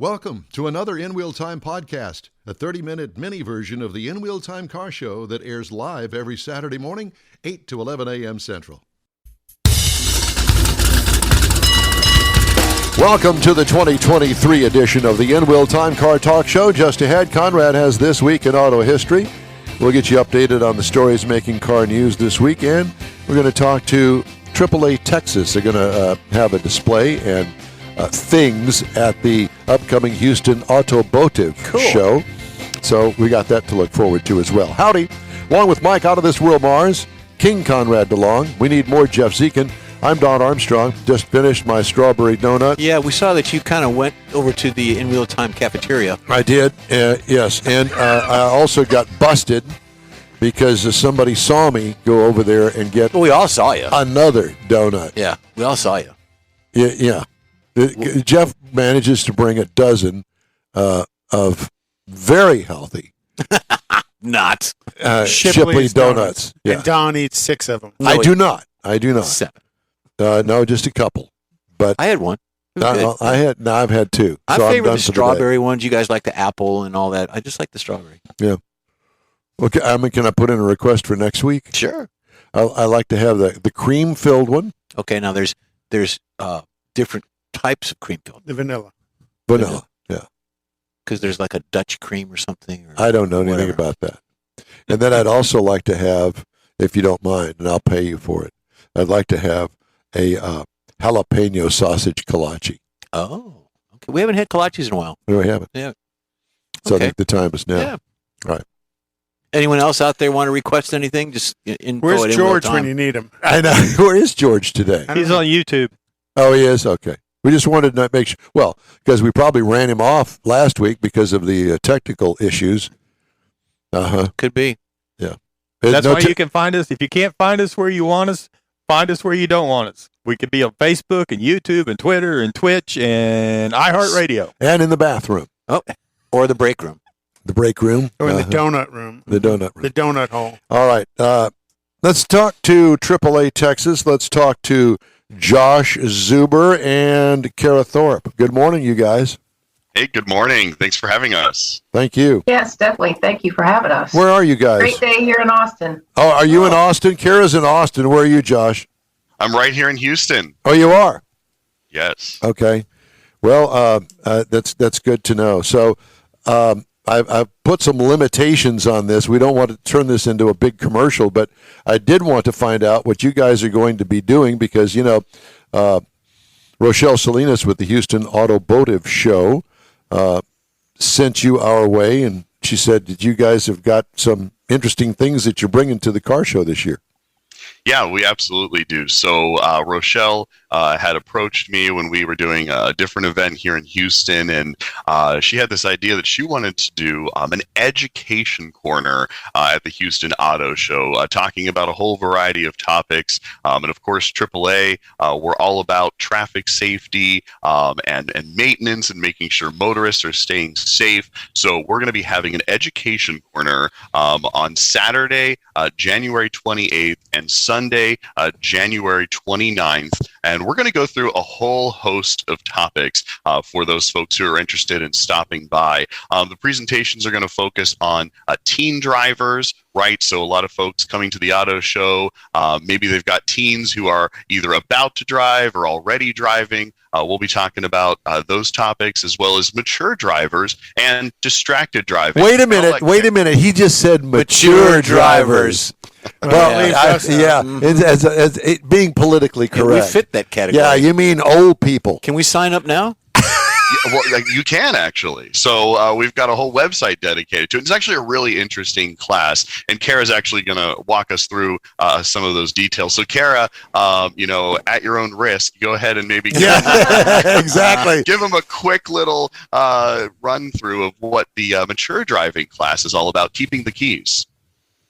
Welcome to another In Wheel Time podcast, a 30-minute mini version of the In Wheel Time car show that airs live every Saturday morning, 8 to 11 a.m. Central. Welcome to the 2023 edition of the In Wheel Time Car Talk Show. Just ahead, Konrad has This Week in Auto History. We'll get you updated on the stories making car news this weekend. We're going to talk to AAA-Texas. They're going to have a display and things at the upcoming Houston Automotive Show. So we got that to look forward to as well. Howdy. Along with Mike Out of This World Mars, King Konrad DeLong. We need more Jeff Skaien. I'm Don Armstrong. Just finished my strawberry donut. Yeah, we saw that you kind of went over to the In Wheel Time cafeteria. I did, yes. And I also got busted because somebody saw me go over there and get we all saw you. Another donut. Yeah, we all saw you. Yeah. Jeff manages to bring a dozen of very healthy not Shipley donuts. Yeah. And Don eats 6 of them. No, I do not. 7. No, just a couple. But I had one. I've had 2. I so favor the strawberry ones. You guys like the apple and all that. I just like the strawberry. Yeah. Okay. Can I put in a request for next week? Sure. I like to have the cream filled one. Okay. Now there's different types of cream filled. The vanilla. Vanilla. Yeah. Because there's like a Dutch cream or something. I don't know anything about that. And then I'd also like to have, if you don't mind, and I'll pay you for it, I'd like to have a jalapeno sausage kolache. Oh, okay. We haven't had kolaches in a while. No, we haven't. Yeah. So okay. I think the time is now. Yeah. All right. Anyone else out there want to request anything? Just info. Where's George when you need him? I know. Where is George today? He's on YouTube. Oh, he is? Okay. We just wanted to make sure. Well, because we probably ran him off last week because of the technical issues. Could be. Yeah. That's why you can find us. If you can't find us where you want us, find us where you don't want us. We could be on Facebook and YouTube and Twitter and Twitch and iHeartRadio. And in the bathroom. Oh, or the break room. The break room. Or in the donut room. The donut room. The donut hole. All right. Let's talk to AAA-Texas. Let's talk to Josh Zuber and Kara Thorp. Good morning, you guys. Hey, good morning. Thanks for having us. Thank you. Yes, definitely. Thank you for having us. Where are you guys? Great day here in Austin. Oh, are you in Austin? Kara's in Austin. Where are you, Josh? I'm right here in Houston. Oh, you are? Yes. Okay. Well, that's good to know. So I've put some limitations on this. We don't want to turn this into a big commercial, but I did want to find out what you guys are going to be doing because, Rochelle Salinas with the Houston Automotive Show sent you our way, and she said that you guys have got some interesting things that you're bringing to the car show this year. Yeah, we absolutely do. So Rochelle had approached me when we were doing a different event here in Houston, and she had this idea that she wanted to do an education corner at the Houston Auto Show, talking about a whole variety of topics. And of course, AAA, we're all about traffic safety and maintenance and making sure motorists are staying safe. So we're going to be having an education corner on Saturday, January 28th, and Sunday, January 29th. And we're going to go through a whole host of topics for those folks who are interested in stopping by. The presentations are going to focus on teen drivers, right? So a lot of folks coming to the auto show, maybe they've got teens who are either about to drive or already driving. We'll be talking about those topics as well as mature drivers and distracted driving. Wait a minute. He just said mature drivers. Well, as being politically correct. We fit that category. Yeah, you mean old people. Can we sign up now? Well, you can actually. So we've got a whole website dedicated to it. It's actually a really interesting class, and Kara's actually going to walk us through some of those details. So Kara, at your own risk, go ahead and maybe exactly. Give them a quick little run through of what the mature driving class is all about, keeping the keys.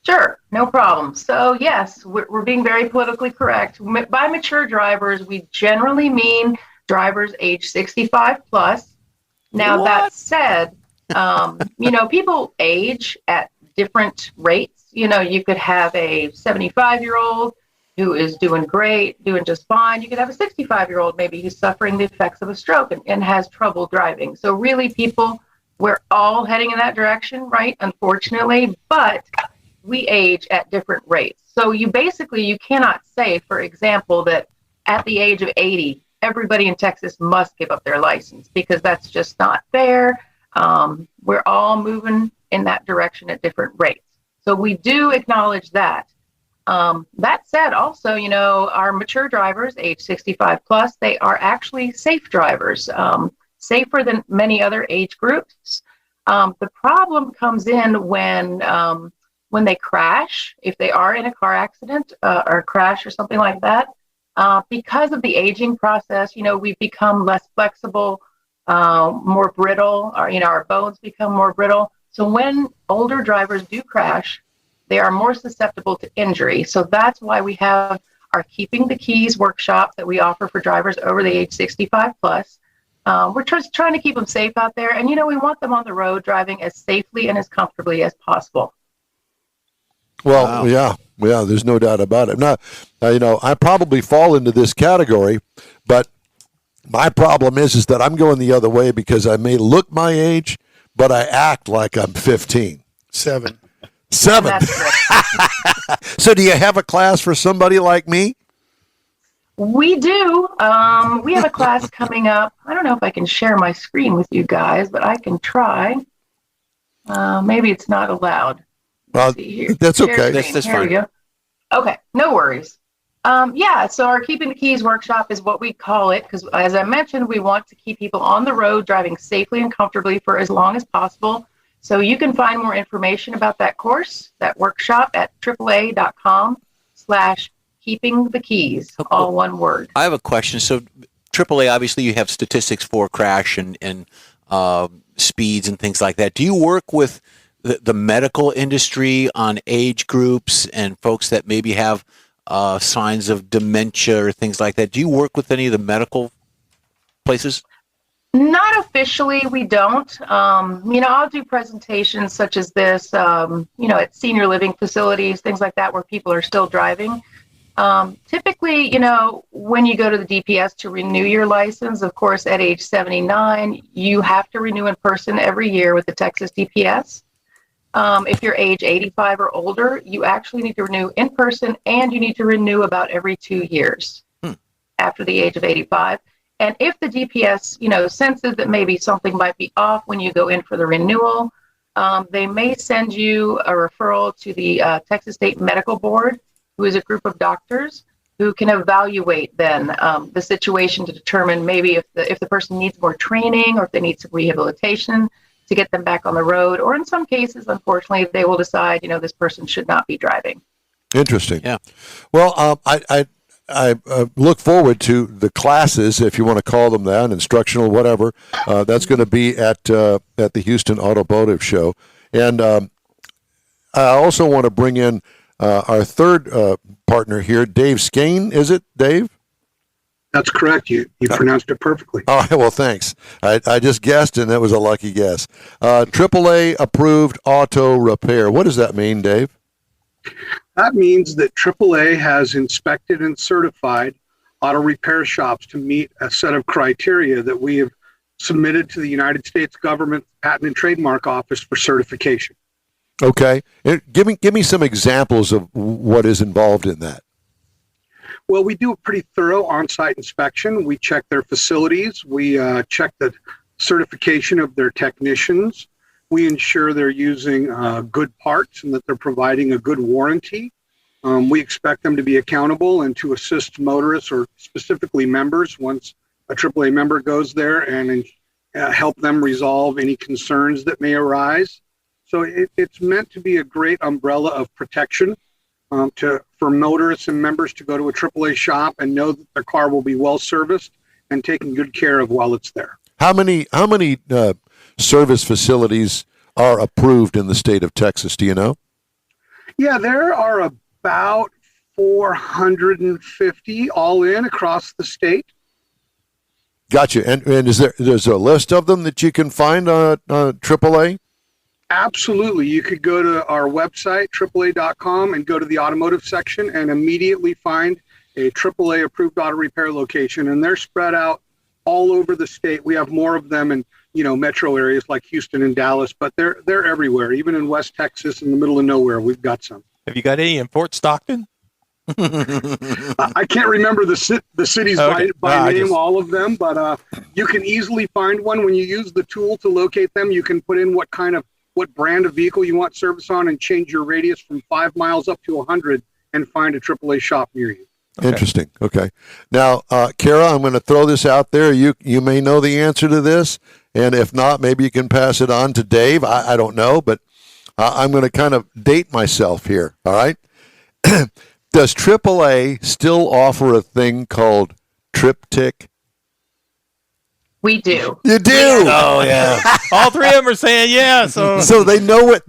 Sure, no problem. So yes, we're being very politically correct. By mature drivers, we generally mean drivers age 65 plus. Now that said, people age at different rates. You could have a 75-year-old who is doing great, doing just fine. You could have a 65-year-old maybe who's suffering the effects of a stroke and has trouble driving. So really, people, we're all heading in that direction, right? Unfortunately, but we age at different rates. So you cannot say, for example, that at the age of 80, everybody in Texas must give up their license, because that's just not fair. We're all moving in that direction at different rates. So we do acknowledge that. That said, also, our mature drivers, age 65 plus, they are actually safe drivers, safer than many other age groups. The problem comes in when they crash, if they are in a car accident or a crash or something like that. Because of the aging process, we've become less flexible, more brittle, our bones become more brittle. So when older drivers do crash, they are more susceptible to injury. So that's why we have our Keeping the Keys workshop that we offer for drivers over the age 65 plus. We're just trying to keep them safe out there. And, we want them on the road driving as safely and as comfortably as possible. Well, yeah, there's no doubt about it. Now, I probably fall into this category, but my problem is that I'm going the other way, because I may look my age, but I act like I'm 15. 7. So do you have a class for somebody like me? We do. We have a class coming up. I don't know if I can share my screen with you guys, but I can try. Maybe it's not allowed. Well, that's okay. That's fine. We go. Okay, no worries. So our Keeping the Keys workshop is what we call it, because as I mentioned, we want to keep people on the road driving safely and comfortably for as long as possible. So you can find more information about that course, that workshop, at AAA.com/keepingthekeys, all one word. I have a question. So AAA, obviously you have statistics for crash and speeds and things like that. Do you work with the medical industry on age groups and folks that maybe have signs of dementia or things like that? Do you work with any of the medical places? Not officially, we don't. I'll do presentations such as this, at senior living facilities, things like that, where people are still driving. Typically, when you go to the DPS to renew your license, of course, at age 79, you have to renew in person every year with the Texas DPS. If you're age 85 or older, you actually need to renew in person, and you need to renew about every 2 years after the age of 85. And if the DPS, senses that maybe something might be off when you go in for the renewal, they may send you a referral to the Texas State Medical Board, who is a group of doctors who can evaluate then the situation to determine maybe if the person needs more training or if they need some rehabilitation to get them back on the road. Or in some cases, unfortunately, they will decide, this person should not be driving. Interesting. Yeah. Well, I look forward to the classes, if you want to call them that, instructional, whatever. That's going to be at the Houston Automotive Show. And I also want to bring in our third partner here, Dave Skaien. Is it, Dave? That's correct. You pronounced it perfectly. All right, well, thanks. I just guessed, and that was a lucky guess. AAA approved auto repair. What does that mean, Dave? That means that AAA has inspected and certified auto repair shops to meet a set of criteria that we have submitted to the United States Government Patent and Trademark Office for certification. Okay. Give me some examples of what is involved in that. Well, we do a pretty thorough on-site inspection. We check their facilities. We check the certification of their technicians. We ensure they're using good parts and that they're providing a good warranty. We expect them to be accountable and to assist motorists, or specifically members, once a AAA member goes there, and help them resolve any concerns that may arise. So it's meant to be a great umbrella of protection for motorists and members to go to a AAA shop and know that their car will be well serviced and taken good care of while it's there. How many service facilities are approved in the state of Texas? Do you know? Yeah, there are about 450 all in across the state. Gotcha. And there's a list of them that you can find on AAA? Absolutely. You could go to our website, AAA.com, and go to the automotive section and immediately find a AAA approved auto repair location. And they're spread out all over the state. We have more of them in, metro areas like Houston and Dallas, but they're everywhere. Even in West Texas, in the middle of nowhere, we've got some. Have you got any in Fort Stockton? I can't remember the cities by name, all of them, but you can easily find one. When you use the tool to locate them, you can put in what brand of vehicle you want service on and change your radius from 5 miles up to 100 and find a AAA shop near you. Okay. Interesting. Okay. Now, Kara, I'm going to throw this out there. You may know the answer to this, and if not, maybe you can pass it on to Dave. I don't know, but I'm going to kind of date myself here, all right? Does AAA still offer a thing called TripTik? We do. You do? Oh yeah. All three of them are saying yeah. So they know what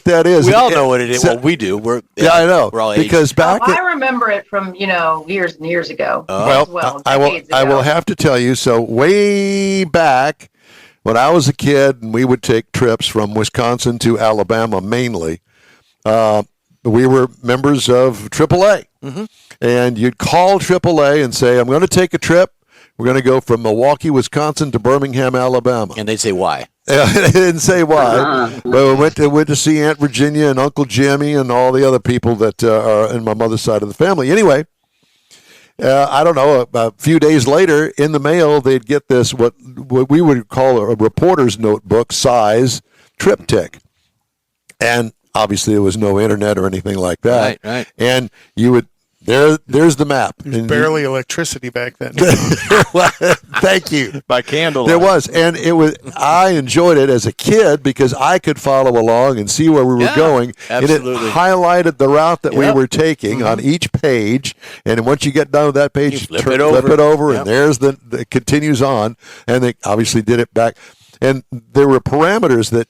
that is. We all know what it is. Well, we do. I know. We're all because aged. back. I remember it from years and years ago. I will have to tell you. So way back when I was a kid, and we would take trips from Wisconsin to Alabama mainly. We were members of AAA, and you'd call AAA and say, "I'm going to take a trip. We're going to go from Milwaukee, Wisconsin to Birmingham, Alabama." And they'd say why. They didn't say why. But we went to see Aunt Virginia and Uncle Jimmy and all the other people that are in my mother's side of the family. Anyway, I don't know, a few days later in the mail, they'd get this, what we would call a reporter's notebook size TripTik. And obviously there was no internet or anything like that. Right. And you would, there's the map. There was barely electricity back then. Thank you. By candlelight. There was, and I enjoyed it as a kid because I could follow along and see where we were going. Absolutely. And it highlighted the route that we were taking on each page. And once you get done with that page, flip it over, and there's it continues on. And they obviously did it back. And there were parameters that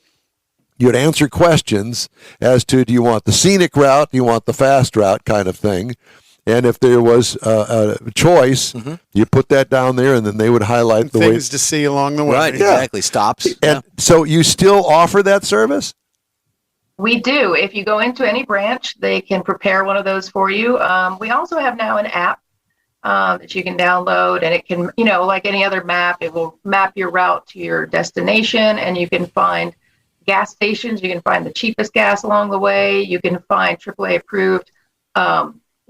you'd answer questions as to, do you want the scenic route, do you want the fast route kind of thing. And if there was a choice, you put that down there, and then they would highlight the things to see along the way. Right, exactly. Stops. And so you still offer that service? We do. If you go into any branch, they can prepare one of those for you. We also have now an app that you can download, and it can, like any other map, it will map your route to your destination, and you can find gas stations. You can find the cheapest gas along the way. You can find AAA approved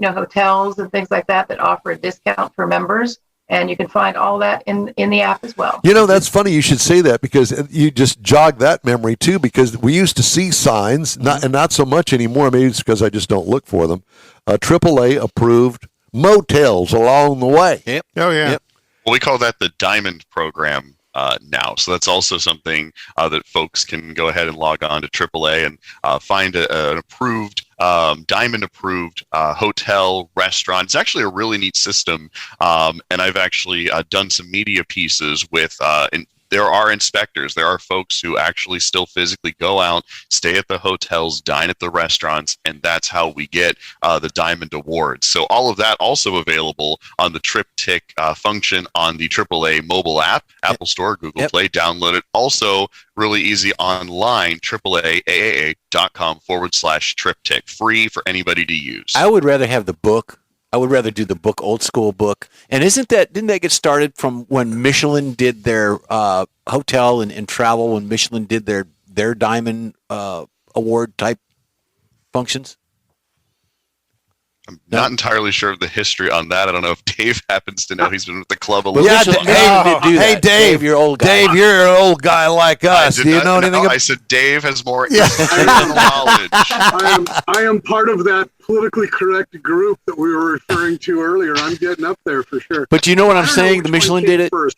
hotels and things like that offer a discount for members, and you can find all that in the app as well. That's funny you should say that, because you just jogged that memory too, because we used to see signs, not so much anymore, maybe it's because I just don't look for them, AAA approved motels along the way. Yep. Oh yeah. Yep. Well, we call that the Diamond Program now. So that's also something that folks can go ahead and log on to AAA and find an approved, Diamond approved hotel, restaurant. It's actually a really neat system. And I've actually done some media pieces with there are inspectors. There are folks who actually still physically go out, stay at the hotels, dine at the restaurants, and that's how we get the Diamond Awards. So all of that also available on the TripTik function on the AAA mobile app, Apple Store, Google Play. Download it. Also, really easy online, AAA.com/TripTik. Free for anybody to use. I would rather have the book. I would rather do the book, old school book. And didn't that get started from when Michelin did their hotel and travel, when Michelin did their Diamond Award type functions? I'm not entirely sure of the history on that. I don't know if Dave happens to know. He's been with the club a Well, little Michelin bit. did do that. Dave, you're old guy. Dave, you're an old guy like us. Do you know anything about I said Dave has more knowledge. I am part of that politically correct group that we were referring to earlier. I'm getting up there for sure. But you know what I'm I don't saying? know The which Michelin one came did it. first.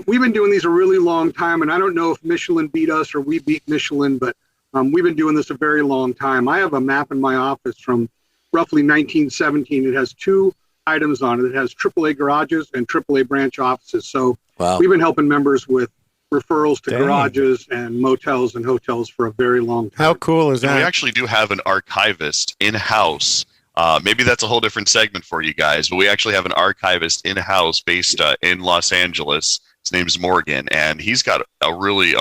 We've been doing these a really long time, and I don't know if Michelin beat us or we beat Michelin, but we've been doing this a very long time. I have a map in my office from roughly 1917. It has 2 items on it. It has AAA garages and AAA branch offices. So we've been helping members with referrals to garages and motels and hotels for a very long time. How cool is that? And we actually do have an archivist in-house. Maybe that's a whole different segment for you guys, but we actually have an archivist in-house based in Los Angeles. His name's Morgan, and he's got a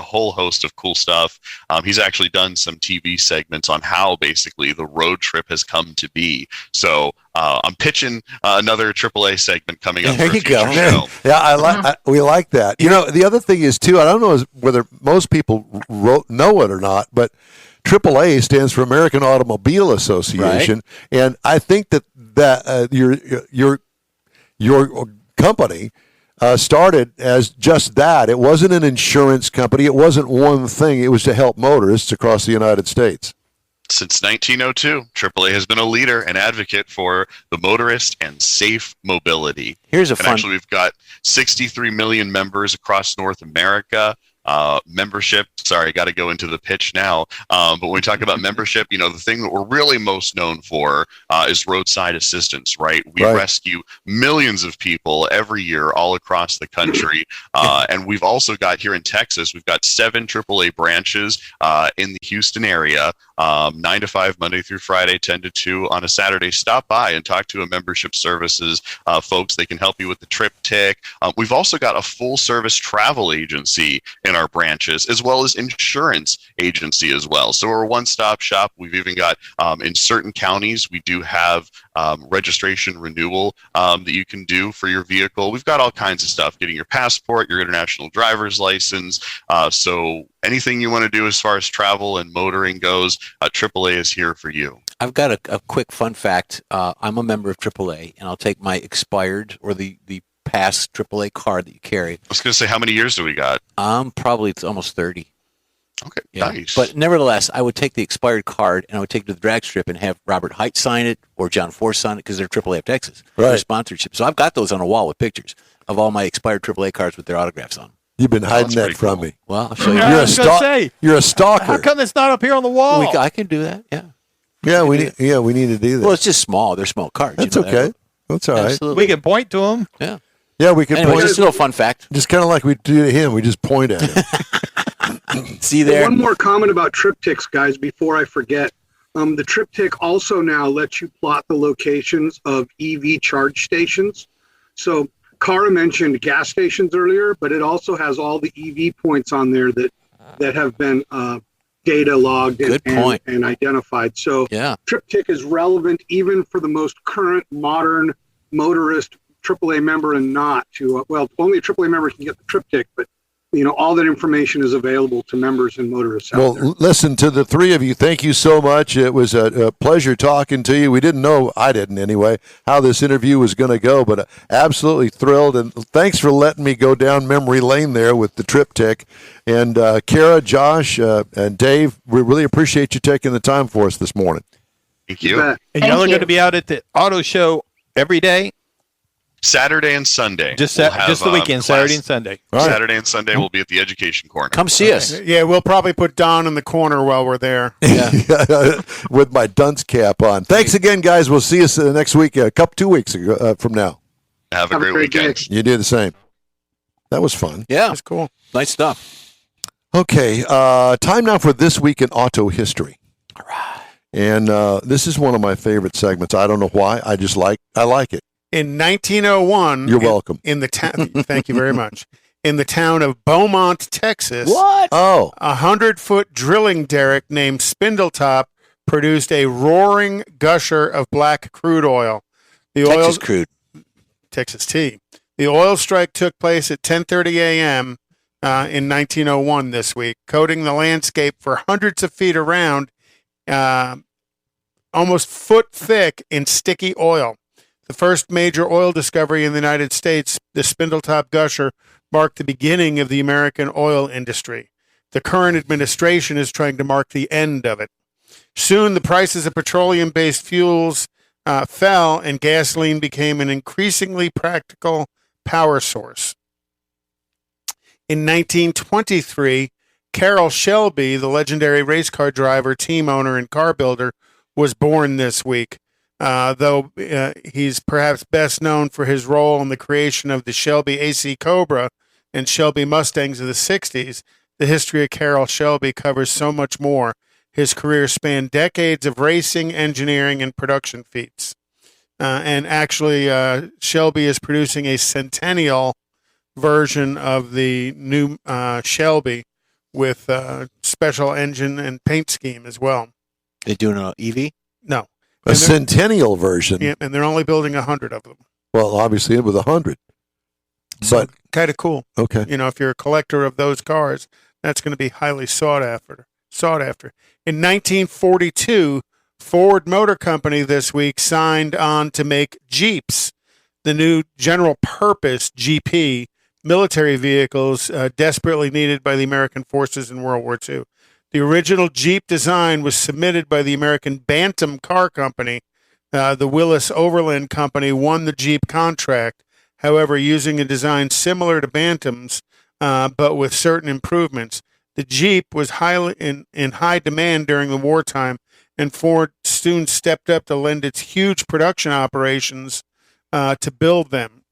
whole host of cool stuff. He's actually done some TV segments on how basically the road trip has come to be. So I'm pitching another AAA segment coming up. There for a you go. future show. Yeah, we like that. You know, the other thing is too. I don't know whether most people know it or not, but AAA stands for American Automobile Association, and I think that your company started as just that. It wasn't an insurance company. It wasn't one thing. It was to help motorists across the United States. Since 1902, AAA has been a leader and advocate for the motorist and safe mobility. Here's a And fun. actually, we've got 63 million members across North America. Membership, sorry, got to go into the pitch now. But when we talk about membership, the thing that we're really most known for is roadside assistance, right? We rescue millions of people every year all across the country. And we've also got here in Texas, we've got 7 AAA branches in the Houston area, 9 to 5, Monday through Friday, 10 to 2 on a Saturday. Stop by and talk to a membership services folks. They can help you with the triptych. We've also got a full service travel agency in our branches, as well as insurance agency as well. So we're a one-stop shop. We've even got in certain counties, we do have registration renewal that you can do for your vehicle. We've got all kinds of stuff, getting your passport, your international driver's license. So anything you want to do as far as travel and motoring goes, AAA is here for you. I've got a quick fun fact. I'm a member of AAA, and I'll take my expired or the past AAA card that you carry. I was going to say, how many years do we got? Probably it's almost 30. Okay, Yeah. nice. But nevertheless, I would take the expired card and I would take it to the drag strip and have Robert Height sign it or John Force sign it because they're AAA-Texas. Right. Their sponsorship. So I've got those on a wall with pictures of all my expired AAA cards with their autographs on them. You've been hiding that's that pretty from cool. me. Well, I'll show you. Yeah, I was gonna say, You're a stalker. how come it's not up here on the wall? I can do that. Yeah. Yeah, we need to do that. Well, it's just small. They're small cards. That's you know okay. that. That's all right. Absolutely. We can point to them. Yeah. Yeah, we can Anyway, point. just a little fun fact. Just kind of like we do to him. We just point at him. See there. One more comment about triptychs, guys, before I forget. The triptych also now lets you plot the locations of EV charge stations. So Cara mentioned gas stations earlier, but it also has all the EV points on there that have been data logged Good point. and identified. So Yeah. triptych is relevant even for the most current modern motorist AAA member and not to, only a AAA member can get the triptych, but all that information is available to members and motorists out there. Well, listen, to the three of you, thank you so much. It was a pleasure talking to you. We didn't know, I didn't anyway, how this interview was going to go, but absolutely thrilled. And thanks for letting me go down memory lane there with the triptych. And Cara, Josh, and Dave, we really appreciate you taking the time for us this morning. Thank You you. bet. And Thank y'all are you. going to be out at the auto show every day, Saturday and Sunday. just We'll have, just the weekend, class- Saturday and Sunday. All right. Saturday and Sunday we'll be at the Education Corner. Come see us. Yeah, we'll probably put Don in the corner while we're there. Yeah. With my dunce cap on. Thanks again, guys. We'll see you next week, 2 weeks from now. Have a Have a great great day. weekend. You do the same. That was fun. Yeah. That's cool. Nice stuff. Okay, time now for This Week in Auto History. All right. And this is one of my favorite segments. I don't know why. I like it. In 1901, You're welcome. In the town, thank you very much. In the town of Beaumont, Texas, What? Oh, a 100-foot drilling derrick named Spindletop produced a roaring gusher of black crude oil. The Texas crude. Texas tea. The oil strike took place at 10:30 a.m. In 1901 this week, coating the landscape for hundreds of feet around, almost foot thick in sticky oil. The first major oil discovery in the United States, the Spindletop gusher, marked the beginning of the American oil industry. The current administration is trying to mark the end of it. Soon, the prices of petroleum-based fuels fell, and gasoline became an increasingly practical power source. In 1923, Carroll Shelby, the legendary race car driver, team owner, and car builder, was born this week. Though he's perhaps best known for his role in the creation of the Shelby AC Cobra and Shelby Mustangs of the 60s, the history of Carroll Shelby covers so much more. His career spanned decades of racing, engineering, and production feats. And actually, Shelby is producing a Centennial version of the new Shelby with special engine and paint scheme as well. They doing an EV? No. A Centennial version. Yeah, and they're only building 100 of them. Well, obviously with 100. But kind of cool. Okay. You know, if you're a collector of those cars, that's going to be highly sought after. In 1942, Ford Motor Company this week signed on to make Jeeps, the new general purpose GP military vehicles desperately needed by the American forces in World War II. The original Jeep design was submitted by the American Bantam Car Company. The Willis Overland Company won the Jeep contract, however, using a design similar to Bantam's, but with certain improvements. The Jeep was highly in high demand during the wartime, and Ford soon stepped up to lend its huge production operations to build them.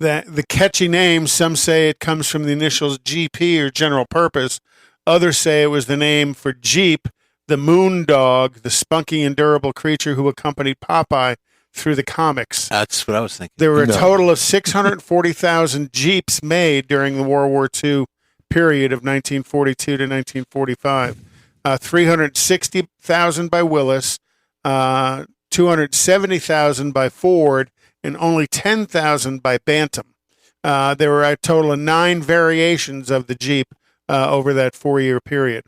The catchy name, some say it comes from the initials GP or general purpose. Others say it was the name for Jeep, the moon dog, the spunky and durable creature who accompanied Popeye through the comics. That's what I was thinking. There were a total of 640,000 Jeeps made during the World War II period of 1942 to 1945. 360,000 by Willis, 270,000 by Ford, and only 10,000 by Bantam. There were a total of 9 variations of the Jeep over that 4-year period.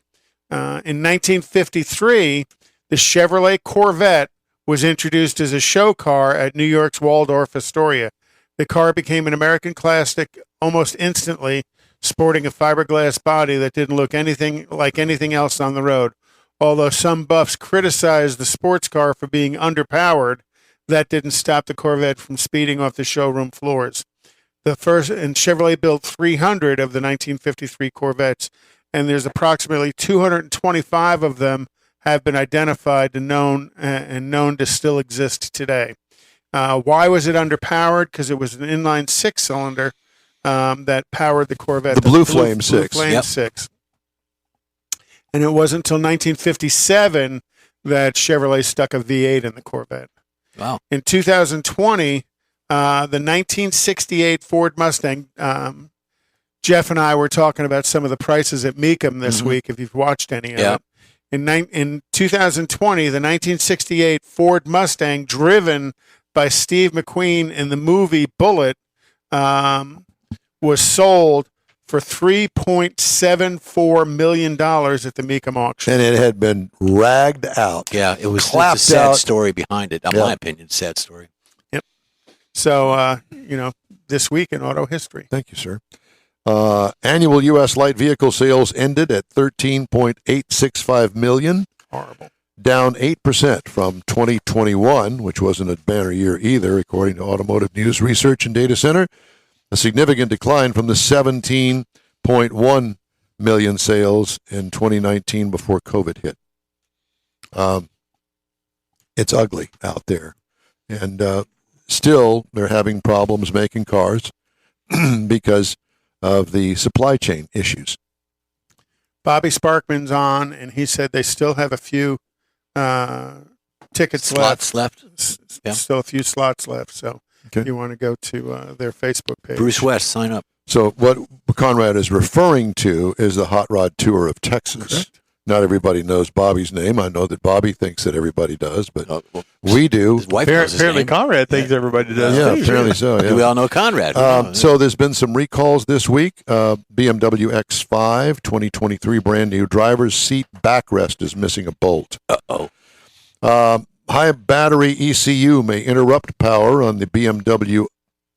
In 1953, the Chevrolet Corvette was introduced as a show car at New York's Waldorf Astoria. The car became an American classic almost instantly, sporting a fiberglass body that didn't look anything like anything else on the road. Although some buffs criticized the sports car for being underpowered, that didn't stop the Corvette from speeding off the showroom floors. Chevrolet built 300 of the 1953 Corvettes, and there's approximately 225 of them have been identified and known to still exist today. Why was it underpowered? Because it was an inline 6-cylinder that powered the Corvette. The Blue Flame 6. Blue Flame 6. And it wasn't until 1957 that Chevrolet stuck a V8 in the Corvette. Wow. In 2020, the 1968 Ford Mustang, Jeff and I were talking about some of the prices at Mecum this week, if you've watched any of it. In 2020, the 1968 Ford Mustang, driven by Steve McQueen in the movie Bullet, was sold for $3.74 million at the Mecum auction. And it had been ragged out. Yeah, it was clapped a sad out. story behind it. In my opinion, sad story. Yep. So, this week in auto history. Thank you, sir. Annual U.S. light vehicle sales ended at 13.865 million. Horrible. Down 8% from 2021, which wasn't a banner year either, according to Automotive News Research and Data Center. A significant decline from the 17.1 million sales in 2019 before COVID hit. It's ugly out there. And still, they're having problems making cars because of the supply chain issues. Bobby Sparkman's on, and he said they still have a few tickets Slots left. Yeah. Still a few slots left. So you want to go to their Facebook page. Bruce West, sign up. So what Konrad is referring to is the Hot Rod Tour of Texas. Correct. Not everybody knows Bobby's name. I know that Bobby thinks that everybody does, but we do. His wife knows his Apparently, name. Conrad thinks everybody does. Yeah, too. apparently so. Yeah. We all know Konrad. So there's been some recalls this week. BMW X5 2023 brand new driver's seat backrest is missing a bolt. High battery ECU may interrupt power on the BMW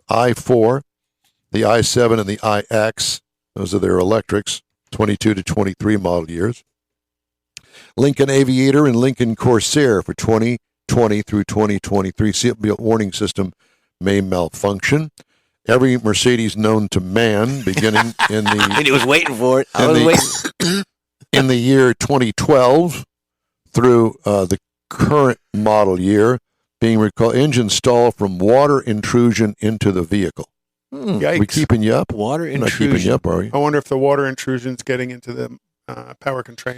i4, the i7, and the iX. Those are their electrics, 22 to 23 model years. Lincoln Aviator and Lincoln Corsair for 2020 through 2023 seatbelt warning system may malfunction. Every Mercedes known to man, beginning in the and he was waiting for it. I was waiting. in the year 2012 through the current model year, being recalled engine stall from water intrusion into the vehicle. Yikes. We keeping you up? Water We're not keeping you intrusion. up, are we? I wonder if the water intrusion's getting into the power control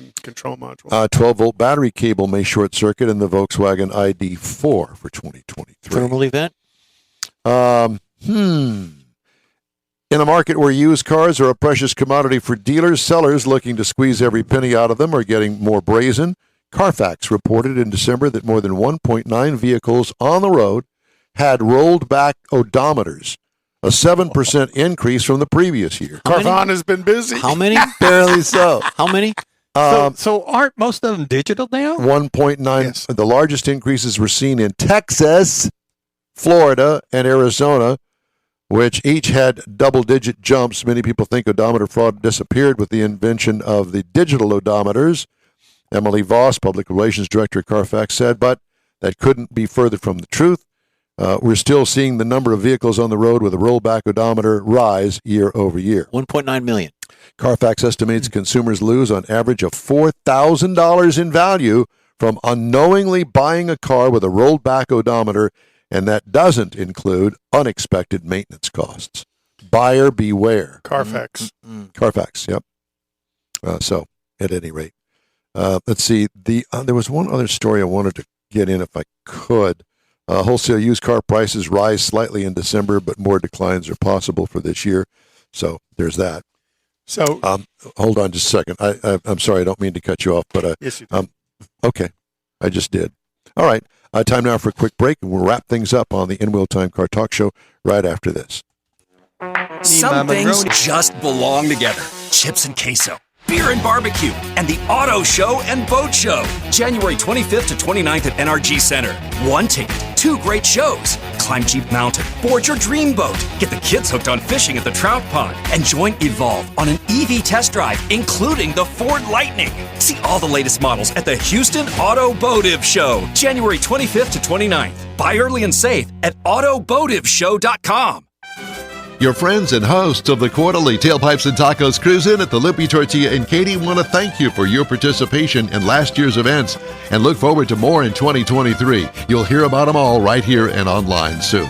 module. 12-volt battery cable may short circuit in the Volkswagen ID4 for 2023. Thermal event. In a market where used cars are a precious commodity for dealers, sellers looking to squeeze every penny out of them are getting more brazen. Carfax reported in December that more than 1.9 vehicles on the road had rolled back odometers, a 7% increase from the previous year. Carvana has been busy. How many? Barely so. How many? So aren't most of them digital now? 1.9. Yes. The largest increases were seen in Texas, Florida, and Arizona, which each had double-digit jumps. Many people think odometer fraud disappeared with the invention of the digital odometers. Emily Voss, Public Relations Director at Carfax, said, but that couldn't be further from the truth. We're still seeing the number of vehicles on the road with a rollback odometer rise year over year. 1.9 million. Carfax estimates consumers lose on average of $4,000 in value from unknowingly buying a car with a rolled back odometer, and that doesn't include unexpected maintenance costs. Buyer beware. Carfax. Carfax, yep. So, at any rate. Let's see. There was one other story I wanted to get in if I could. Wholesale used car prices rise slightly in December, but more declines are possible for this year. So there's that. So Hold on just a second. I'm sorry, I don't mean to cut you off, but yes, you do. okay, I just did. All right, time now for a quick break, and we'll wrap things up on the In Wheel Time Car Talk Show right after this. Some things just belong together. Chips and queso, beer and barbecue, and the Auto Show and Boat Show. January 25th to 29th at NRG Center. One ticket, 2 great shows. Climb Jeep Mountain, board your dream boat, get the kids hooked on fishing at the trout pond, and join Evolve on an EV test drive, including the Ford Lightning. See all the latest models at the Houston Automotive Show, January 25th to 29th. Buy early and save at automotiveshow.com. Your friends and hosts of the quarterly Tailpipes and Tacos Cruise In at the Lupi Tortilla in Katy want to thank you for your participation in last year's events and look forward to more in 2023. You'll hear about them all right here and online soon.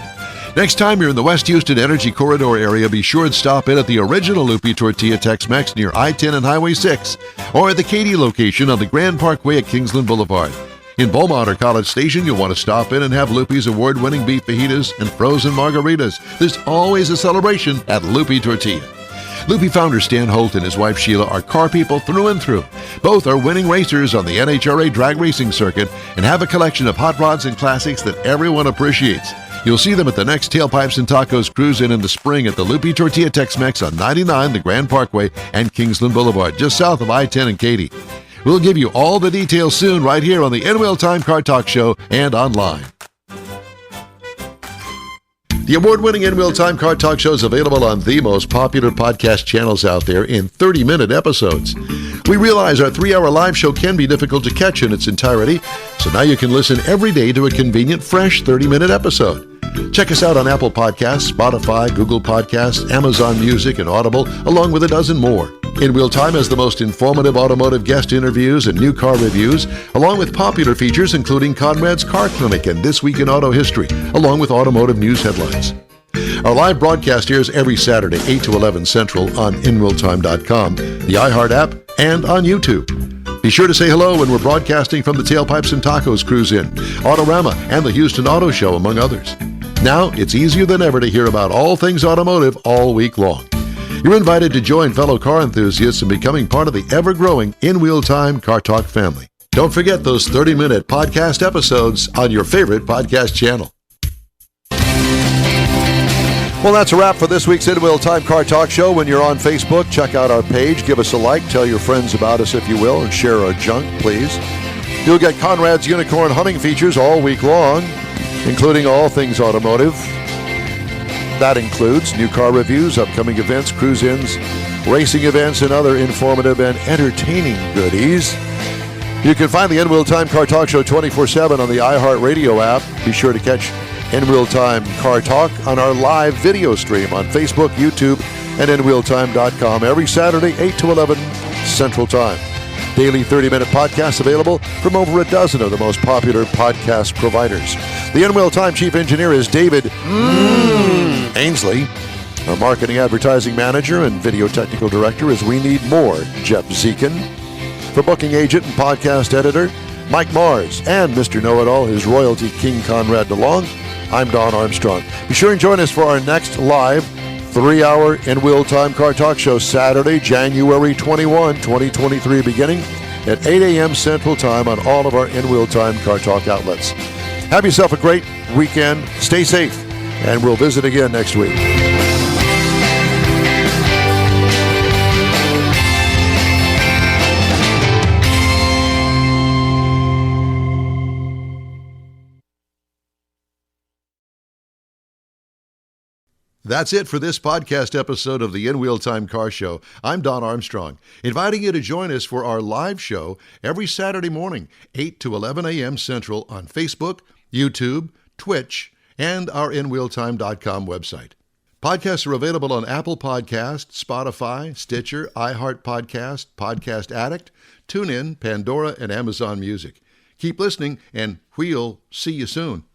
Next time you're in the West Houston Energy Corridor area, be sure to stop in at the original Lupi Tortilla Tex-Mex near I-10 and Highway 6 or at the Katy location on the Grand Parkway at Kingsland Boulevard. In Beaumont or College Station, you'll want to stop in and have Lupi's award-winning beef fajitas and frozen margaritas. There's always a celebration at Lupi Tortilla. Lupi founder Stan Holt and his wife Sheila are car people through and through. Both are winning racers on the NHRA drag racing circuit and have a collection of hot rods and classics that everyone appreciates. You'll see them at the next Tailpipes and Tacos Cruise In the spring at the Lupi Tortilla Tex-Mex on 99, the Grand Parkway, and Kingsland Boulevard, just south of I-10 and Katy. We'll give you all the details soon right here on the In Wheel Time Car Talk Show and online. The award-winning In Wheel Time Car Talk Show is available on the most popular podcast channels out there in 30-minute episodes. We realize our 3-hour live show can be difficult to catch in its entirety, so now you can listen every day to a convenient, fresh 30-minute episode. Check us out on Apple Podcasts, Spotify, Google Podcasts, Amazon Music, and Audible, along with a dozen more. In Wheel Time has the most informative automotive guest interviews and new car reviews, along with popular features including Konrad's Car Clinic and This Week in Auto History, along with automotive news headlines. Our live broadcast airs every Saturday, 8 to 11 Central on InWheelTime.com, the iHeart app, and on YouTube. Be sure to say hello when we're broadcasting from the Tailpipes and Tacos Cruise In, Autorama, and the Houston Auto Show, among others. Now, it's easier than ever to hear about all things automotive all week long. You're invited to join fellow car enthusiasts in becoming part of the ever-growing In Wheel Time Car Talk family. Don't forget those 30-minute podcast episodes on your favorite podcast channel. Well, that's a wrap for this week's In Wheel Time Car Talk Show. When you're on Facebook, check out our page, give us a like, tell your friends about us if you will, and share our junk, please. You'll get Konrad's Unicorn hunting features all week long, including all things automotive. That includes new car reviews, upcoming events, cruise-ins, racing events, and other informative and entertaining goodies. You can find the In Wheel Time Car Talk Show 24/7 on the iHeartRadio app. Be sure to catch In Wheel Time Car Talk on our live video stream on Facebook, YouTube, and InWheelTime.com every Saturday, 8 to 11 Central Time. Daily 30-minute podcasts available from over a dozen of the most popular podcast providers. The In Wheel Time Chief Engineer is David Ainsley. Our Marketing Advertising Manager and Video Technical Director is We Need More, Jeff Zekin. For Booking Agent and Podcast Editor, Mike Mars. And Mr. Know-It-All, his royalty king Konrad DeLong. I'm Don Armstrong. Be sure and join us for our next live 3-hour in-wheel time car talk show Saturday, January 21, 2023, beginning at 8 a.m. Central Time on all of our in-wheel time car talk outlets. Have yourself a great weekend. Stay safe, and we'll visit again next week. That's it for this podcast episode of the In-Wheel Time Car Show. I'm Don Armstrong, inviting you to join us for our live show every Saturday morning, 8 to 11 a.m. Central on Facebook, YouTube, Twitch, and our InWheelTime.com website. Podcasts are available on Apple Podcasts, Spotify, Stitcher, iHeart Podcast, Podcast Addict, TuneIn, Pandora, and Amazon Music. Keep listening, and we'll see you soon.